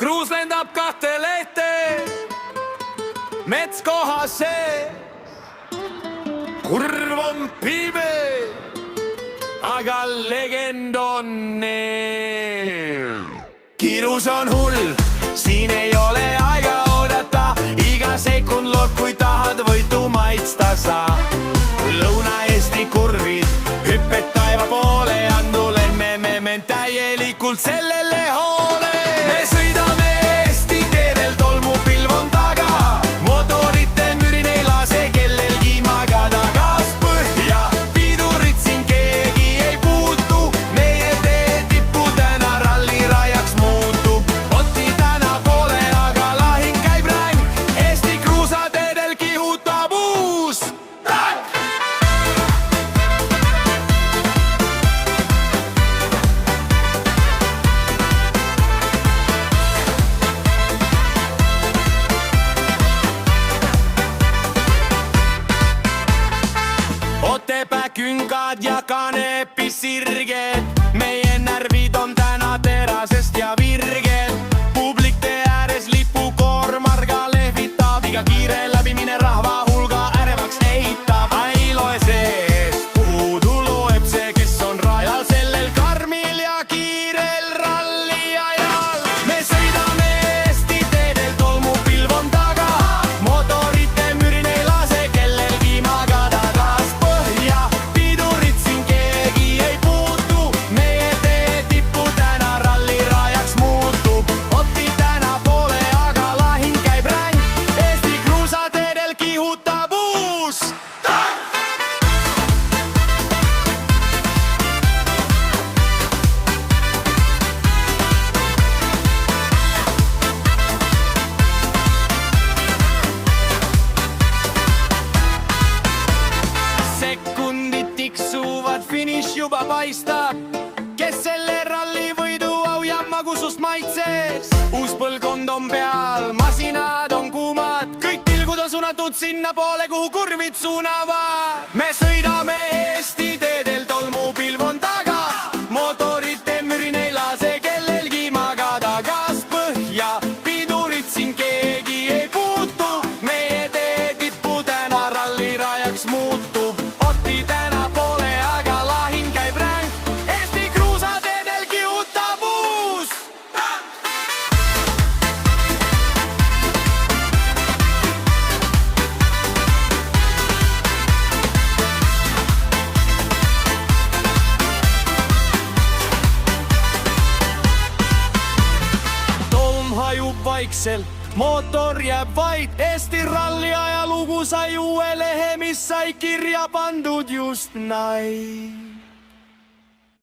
Kruus lendab kahte lehte, mets kohas see. kurv on pime, aga legend on neil. Kirus on hull, siin ei ole aega oodata, iga sekund loeb, kui tahad võitu maitsta sa. Lõuna-Eesti kurvid, hüpped taeva poole, andule me täielikult sellele hoole. Me sõidame Eesti teedel, tolmupilv on taga, motorite mürin ei lase kellelgi magada. Gaas põhja, pidurit siin keegi ei puutu, meie tee tippu täna rallirajaks muutub. Otti täna pole, aga lahing käib ränk, Eesti kruusateedel kihutab uus tank. Otepää künkad ja Kanepi sirged, meie närvid on täna terasest ja virged. Publik tee ääres lipukoormarga lehvitab, iga kiire läbimine rahva hulga ärevaks ehitab. Ei loe seest, puudu loeb see, kes on rajal sellel karmil ja kiirel ralliajal. Me sõidame Eesti teedel, tolmupilv on taga, motorite mürin ei lase kellelgi magada. Gaas põhja, pidurit siin keegi ei puutu, meie tee tippu täna rallirajaks muutub. Otti täna pole, aga lahing käib ränk, Eesti kruusateedel kihutab uus tank. Sekundid tiksuvad, finiš juba paistab, kes selle ralli võidu au ja magusust maitses. Uus põlvkond on peal, masinad on kuumad, kõik pilgud on suunatud sinna poole, kuhu kurvid suunavad. Me sõidame Eesti teedel, tolmupilv on taga, motorite mürin ei lase kellelgi magada. Gaas põhja, pidurit siin keegi ei puutu, meie tee tippu täna rallirajaks muutub. Otti täna pole, aga lahing käib ränk, Eesti kruusateedel kihutab uus tank. Tolm hajub vaikselt, mootor jääb vait, Eesti ralli ajalugu sai uue lehe, mis sai kirja pandud just näin.